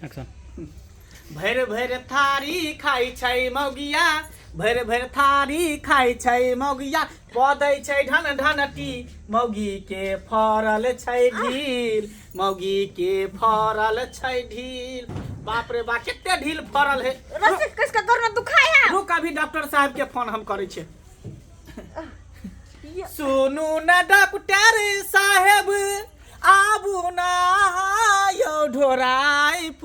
Action. भैर भैर थारी खाई छै मौगिया, भैर भैर थारी खाई छै मौगिया, पदै छै ढन ढनटी, मौगी के फरल छै ढील, मौगी के फरल छै ढील। बाप रे बाप कितने ढील फरल है। किसका गर्दन दुखाए है? रुक अभी डॉक्टर साहब के फोन हम करे छे। सुनू न डॉक्टर साहेब आबू ना यौ ढोराइपुर,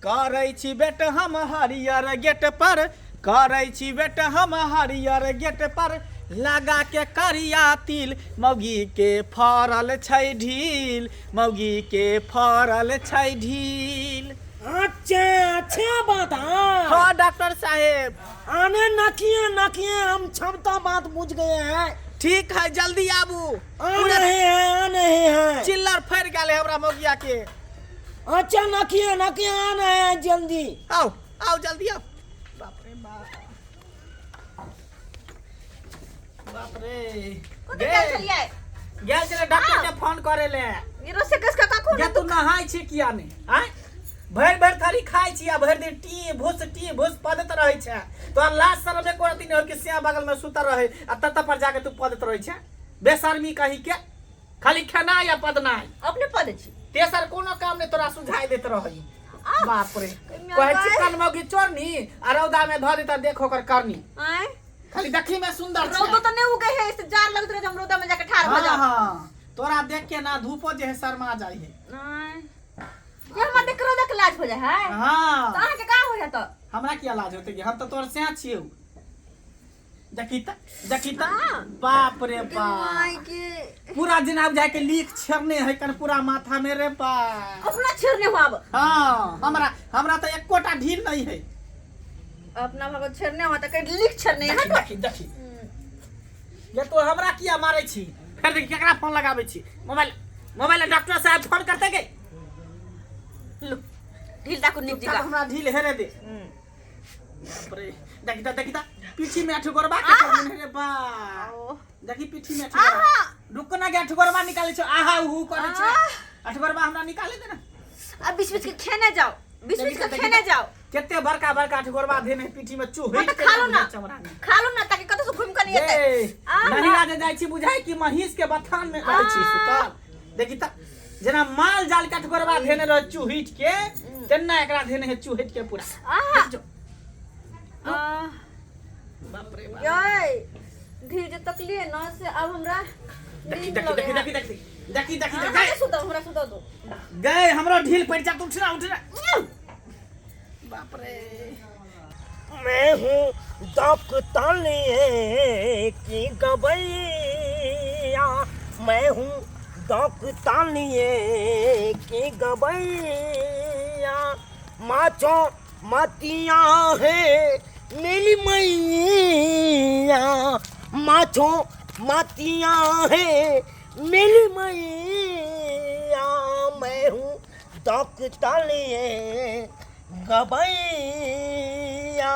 करै छी बेट हम हरियर गेट पर, करै छी बेट हम हरियर गेट पर, लगा के करिया तिल, मौगी के फरल छै ढील, मौगी के फरल छै ढील। अच्छा बात है। हाँ डॉक्टर साहेब आने नकिए हम क्षमता बात बुझ गए हैं। ठीक है जल्दी आबू। आने हैं चिल्लर फैर गए हमरा मौगिया के। अच्छा नकिए आने हैं जल्दी। आओ आओ जल्दी आओ। बाप रे बाप, बाप रे गया चले डॉक्टर के फोन करे ले। ये रोसे किसका काकू या तू नहाय छी किया ने? हैं भर भर थारी खाई छी आ भर दिन टी भूस पदत रहे छे। तो लास्ट शर्म एको रति नहीं हो कि सिया बगल में सुता रहे आ तत पर जाके तू पदत रहे छे। बेशर्मी कही के खाली खाना या पदना अपने पद छी। तेसर कोनो काम ने तोरा सुझाई देत रही। बाप रे कहे चिकन मौगी चोरनी आ रौदा में ध देता देखो कर करनी। आय खाली देखी में सुंदर छे। रौदा तो नहीं उगे है, इससे जार लगत रहे हम रौदा में जाके ठाड़ हो जा। हां तोरा देख के ना धूपो जे है शर्मा जाई है। आय ये हम देख रौदा के लाज हो जाए है। हां तो आके का हो जात? हमरा क्या लाज होते कि हम तो तोर से छियो। जकीता बाप रे बाप पूरा दिन अब जाके लीक छरने है कन पूरा माथा में रे बाप। अपना छेरने हो अब। हां हमरा तो एक कोटा ढील नहीं है। अपना भगत छेरने हो त कहीं लीक छेरने है। देखी ये तो हमरा किया मारे छी। फिर देख केकरा फोन लगाबे छी। मोबाइल डॉक्टर साहब फोन करते के लो ढील ताकू निक दिगा हमरा ढील हेरे दे। बाप रे देखिता पीठी में ठगोरबा के करने रे बा। देखी पीठी में ठगोरबा रुक ना गया ठगोरबा निकाले छ। आहा हु करे छ ठगोरबा हमरा निकाले दे ना। अब बीच के खेने जाओ, बीच के खेने जाओ। केते बड़का ठगोरबा देने पीठी में चूहे के खा लो ना ताकि कत से घूम कर नहीं आते। नहीं लागे जाई छी बुझाई कि महिष के बथान में रहै छी सुतल। देखिता जना माल जाल का ठगोरबा देने रह चूहिट के तेना एकरा देने है चूहिट के पूरा। बाप रे बाप याय ढील जे तकलिए ना से अब हमरा देखी सुता दो गए हमरो ढील पड़ जा। उठ ना बाप रे। मैं हूँ डॉक्टर की गबैया, मैं हूँ डॉक्टर की गबैया, माचो मतिया है मेरी मैया, माचो मतिया है मेरी मैया, मैं हूँ डॉक्टर गबैया,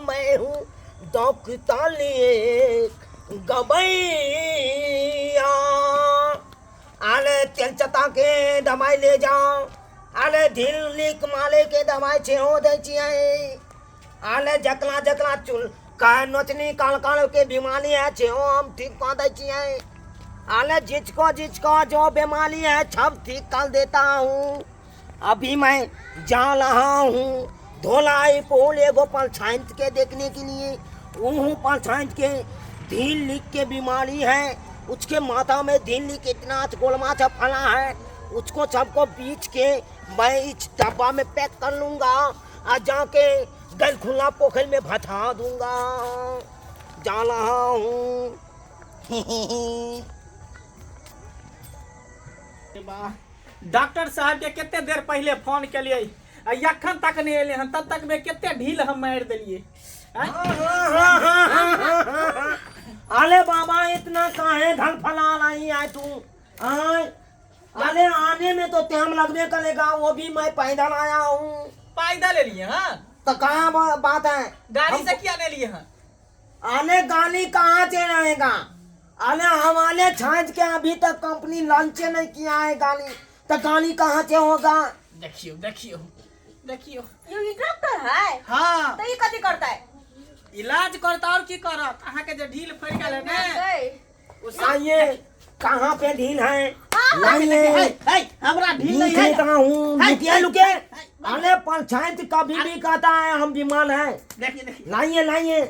मैं हूँ डॉक्टर गबैया। आले तेल चता के दवाई ले जाओ, आले ढील लीक माले के दवाई छेहो दे छिए, आले जकला चुल का नोचनी काल के बीमारी है छेहो हम ठीक कर दे छिए, आले जिचको जो बीमारी है सब ठीक कर देता हूँ। अभी मैं जा रहा हूँ धोलाई पोल एगो पंचायत के देखने के लिए। वह पंचायत के ढील लीक के बीमारी है, उसके माथा में ढील लीक इतना गोलमाचा फला है, उसको सबको बीच के मैं इस डब्बा में पैक कर लूँगा और जाके गल खुला पोखर में भसा दूंगा। जा रहा हूँ। डॉक्टर साहब के कितने देर पहले फोन के लिए अखन तक नहीं अले हन, तब तक में कितने ढील हम मार दिलिए। अरे बाबा इतना काहे धन फला रही है तू? अरे आने में तो टाइम लगने करेगा, वो भी मैं पैदल आया हूँ। पैदल ले लिए हाँ तो कहाँ बात है? गाड़ी से क्या ले लिए हाँ? आने गाली कहाँ से रहेगा? अरे हमारे छाछ के अभी तक कंपनी लॉन्च नहीं किया है गाली, तो गाली कहाँ से होगा? देखियो देखियो देखियो। ये डॉक्टर है हाँ तो ये कथी करता है? इलाज करता और की करत अहाँ के जे ढील फड़ गेल है ने उस आइए, कहाँ पे ढील है? हाँ, लाइए, हमरा ढील नहीं लिख है। लेता हूँ। है, लुकिए है, लुकिए। अरे पंचायत कभी भी कहता है हम बीमार हैं। देखिए देखिए। लाइए लाइए,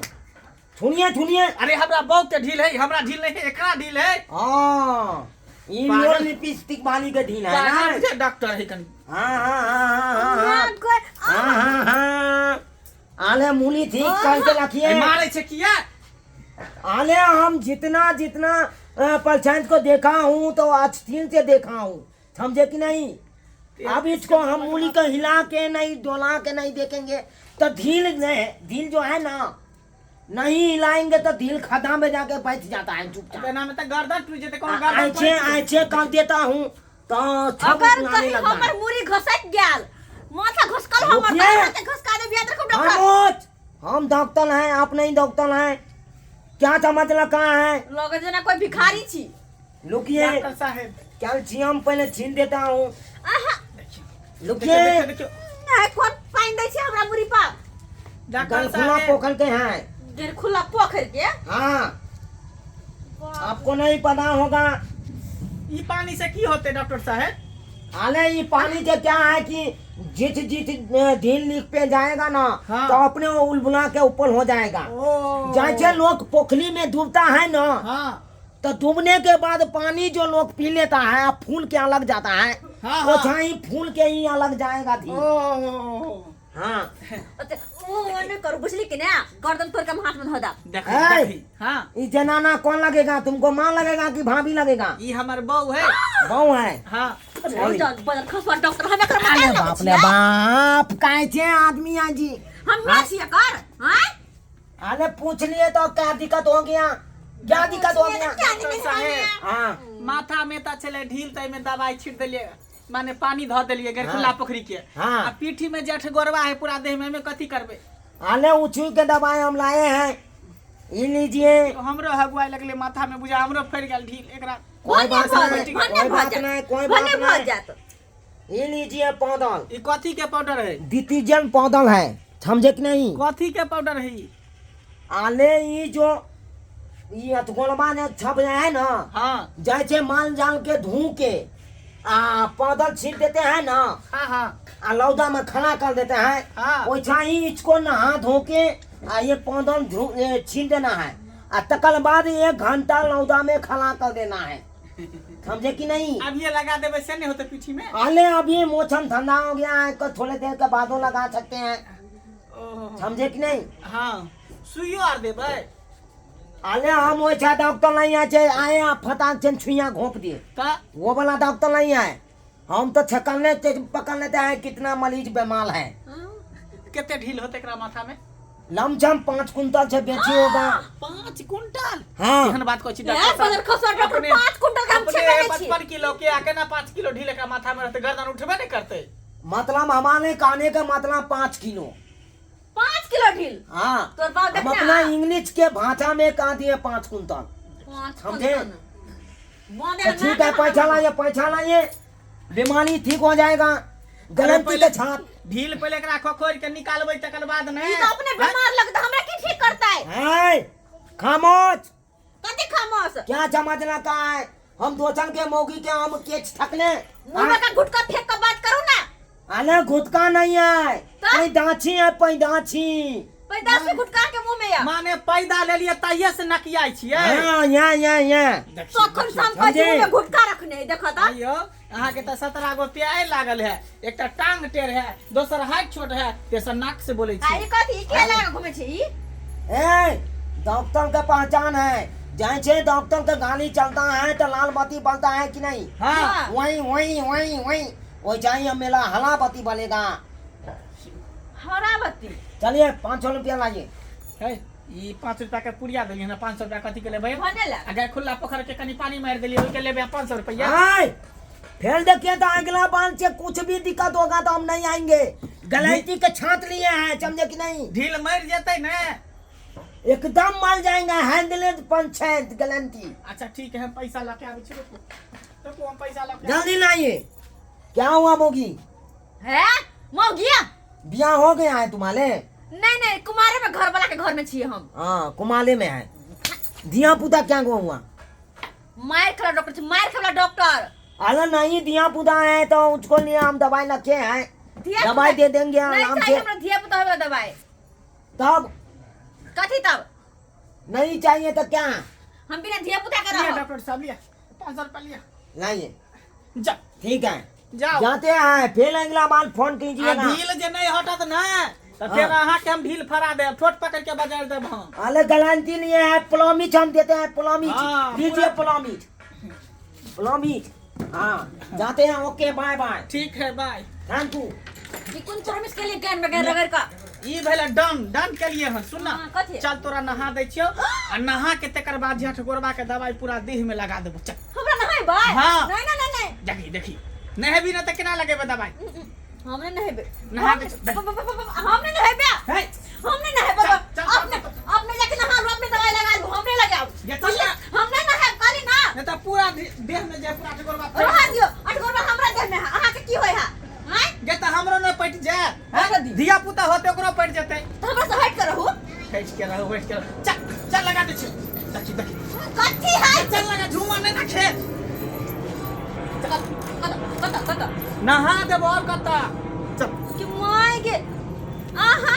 सुनिए सुनिए। अरे हमरा बहुत के ढील है, हमरा ढील नहीं है, एकरा ढील है। हाँ, इन पागल। लोग लिपस्टिक वाली के ढील है ना? पागल मुझे डॉक्टर है कन। हाँ हाँ हाँ हाँ हाँ हाँ, कोई- हाँ हाँ हाँ। आले मूली ठीक करके रखिए। मारे छे किया? आले हम जितना जितना पंचायत को देखा हूँ तो आस्तीन से देखा हूँ, समझे कि नहीं? अब इसको हम मूली को हिला के नहीं डोला के नहीं देखेंगे तो ढील जो है ना, नहीं हिलाएंगे तो ढील खदा में जाके बैठ जाता है चुपचाप। बिना में तो गर्दन टूट जेते, कोनो गर्दन ऐसे ऐसे कर देता हूँ तो सब अगर बुलाने कहीं लगता हमर है। मुरी घसक गेल, माथा घसकल हमर रुकिए। माथा घसका दे बिया देखो डॉक्टर। खामोश, हम डॉक्टर हैं, आप नहीं डॉक्टर हैं। क्या समझ रखा है? लगे जना कोई भिखारी छी। लुकिए, डॉक्टर साहब कैल्शियम पहले छीन देता हूँ। आहा, लुकिए, देखियो देखियो। नहीं कोन पाइन दै छी हमरा मुरी पा। डॉक्टर खुला साहब पोखर के हैं। देर खुला पोखर के। हाँ, आपको नहीं पता होगा। ई पानी से की होते डॉक्टर साहब? हाले ये पानी से क्या है कि जिस जिस ढील लिख पे जाएगा ना, हाँ। तो अपने वो उलबुला के ऊपर हो जाएगा। ओ जैसे लोग पोखरी में डूबता है ना, हाँ तो डूबने के बाद पानी जो लोग पी लेता है फूल के अलग जाता है, हाँ, वो हाँ। ही फूल के ही अलग जाएगा ढील। ओ हाँ, अते ओ ने कर बुझली कि ना, गर्दन तोड़ के हम हाथ में धो दा। देखी है। देखी। हाँ ये जनाना कौन लगेगा? तुमको माँ लगेगा कि भाभी लगेगा? ई हमर बहू है। बहू है। हाँ बदल खसवा डॉक्टर हमें कर अरे बाप रे बाप, कैसे आदमी है जी? हम ना छिए कर, हैं? अरे पूछ लिए तो क्या दिक्कत हो गया? क्या दिक्कत हो गया? डॉक्टर साहब हाँ, माथा में ता चले ढील तई में दवाई छिट देलिए, माने पानी धो देलिए गैर खुला हाँ। पोखरी के। हाँ। आ पीठी में जठ गोरवा है पूरा देह में कथी करबे? आले उछू के दवाई हम लाए हैं, ये लीजिए। तो हमरो हगुआई लगले माथा में, बुझा हमरो फड़ गेल ढील एकरा। कोई बात नहीं, भने कोई बात नहीं, कोई बात भने नहीं। जात। ये लीजिए पौधल, ई कथी के पाउडर है? डिटर्जेंट पौधल है, समझे कि नहीं? कथी के पाउडर है ई? आले ये जो ये अतगोलबा ने छप है ना, हाँ जैसे माल जाल के धो के पौधल छीट देते हैं ना, हाँ हाँ लौदा में खड़ा कर देते हैं, हाँ। वैसा ही इसको नहा धो के ये पौधल छीट देना है, तकर बाद 1 घंटा लौदा में खड़ा कर देना है, समझे कि नहीं? अब ये लगा देवे से नहीं होते पीठी में? आले अभी मौसम ठंडा हो गया है, थोड़े देर के बादों लगा सकते हैं, ओह, समझे कि नहीं? हाँ सुइयो आर देवे? आले हम वैसा डॉक्टर नहीं आए आप फटाक से छुइया घोंप दिए, का वो वाला डॉक्टर नहीं है। हम तो पकड़ लेते हैं कितना मरीज बीमार है। कितने ढील होते एकरा माथा में? लमसम 5 कुंटल से बेची होगा। 5 कुंटल? हाँ, एहन बात कहै छी ए बदल खसवा डॉक्टर 5 कुंटल के हम छेके दै छी। 55 किलो के आके ना 5 किलो ढील एकरा माथा में रहते, गर्दन उठबे नहीं करते। मतलब हमारे कहने का मतलब 5 किलो। 5 किलो ढील। हाँ, तोर बाप हम देखना। अपना इंग्लिश के भाषा में कह दिए 5 कुंटल। 5 समझे? बांधे तो ठीक है, पैसा लाइए, बीमारी ठीक हो जाएगा, गारंटी के साथ। ढील पहले एकरा खोखोर के निकालबै तकर बाद नहीं। ई तो अपने बीमार लगता हमरा की ठीक करता है? है खामोश, कथी खामोश? क्या समझ रखा है? हम दोचन के मौगी के हम केच थकले। मुंह में का गुटका फेंक के बात करो ना। अरे गुटका नहीं है, तो? पैदाची है, पैदाची। पैदा से गुटका के मुंह में या। माने पैदा ले लिए तइये से नकियाई छियै। हाँ, यहाँ। तो खन शाम का समझे? मुंह में गुटका रखने देखो तो। अयो अहाँ के तो 17 गो प्याय लागल है, एकटा टांग टेढ़ है, दोसर हाथ छोट है, तेसर नाक से बोले छी। आई कथी के लगा घुमे छी? ए, डॉक्टर का पहचान है, जैसे डॉक्टर का गाड़ी चलता है तो लाल बत्ती बलता है कि नहीं? हाँ वही चाहिए मेला हला बत्ती बलेगा। हरा बत्ती। चलिए 500 रुपया लाइए। है ई 5 रुपया के पुड़िया देलिए ना, 500 रुपया कथी के लेबै? भने ला। अगर खुला पोखर के कनी पानी मार देलिए ओके लेबै 500 रुपया। हाय, फिर देखिए तो अगला बार से कुछ भी दिक्कत होगा तो हम नहीं आएंगे। गारंटी के छांट लिए हैं, समझे कि नहीं? ढील मर जेतै ना? एकदम माल जाएगा, हैंडलेस पंचायत गारंटी। अच्छा ठीक है, हम पैसा लाके आबै छी। रुको हम पैसा लाके। जल्दी लाइए। क्या हुआ मोगी? है मौगिया बियाह हो गया है तुम्हारे? नहीं नहीं कुमारे में घर वाला के घर में छिए हम हाँ कुमाले में है। दिया पुता क्या गो हुआ? मार खला डॉक्टर मार खला डॉक्टर अरे नहीं दिया पुता है तो उसको लिए हम दवाई रखे हैं, दवाई दे देंगे आराम से। हमरा धिया पुता होगा दवाई तब कथी तब नहीं चाहिए तो क्या? हम बिना धिया पुता के लिया रहो डॉक्टर साहब लिया 500 रुपया लिया। नहीं जा ठीक है जाओ। जाते हैं, फिर अगला बार फोन कीजिए ना। ढील जे नहीं हटत ना तो फिर अहाँ के हम ढील फरा दे, ठोट पकड़ के बाजार देब हम। अरे गारंटी लिए है, प्लोमिच हम देते हैं, प्लोमिच हाँ, लीजिए, प्लोमिच प्लोमिच। हाँ जाते हैं, ओके बाय बाय, ठीक है बाय। Thank you. ई कोन प्रॉमिस के लिए गैन में गैन रगड़ का ई भेले डन डन के लिए हन। सुन ना हाँ, कथी? चल तोरा नहा दै छियो आ नहा के तकर बाद झट गोरबा के दवाई पूरा देह में लगा देबो। चल हमरा नहाय बाय हाँ। नहीं नहीं नहीं देखी देखी नहेबी ना त केना लगेबे दवाई। हमने नहेबे नहा के हमने नहेबे हे हमने नहेबे चल, अपने अपने जाके नहा लो, अपने दवाई लगा लो, हमने लगाओ ये चल ना। हमने नहे काली ना नहीं तो पूरा देह में जे पूरा गोरबा रहा दियो अटगोर हमरा देह में अहाँ के की होय है हैं जे त हमरो न पट जाए हमरा दी धिया पुता होते ओकरो पट जेते। तो हमरा से हट कर रहू खैच के रहो बैठ के रहो। चल चल लगा दे छियो। देखी देखी कथी है चल लगा झूमर नहीं ना खेत कत नहा देबो और कता। चल कि माय गे आहा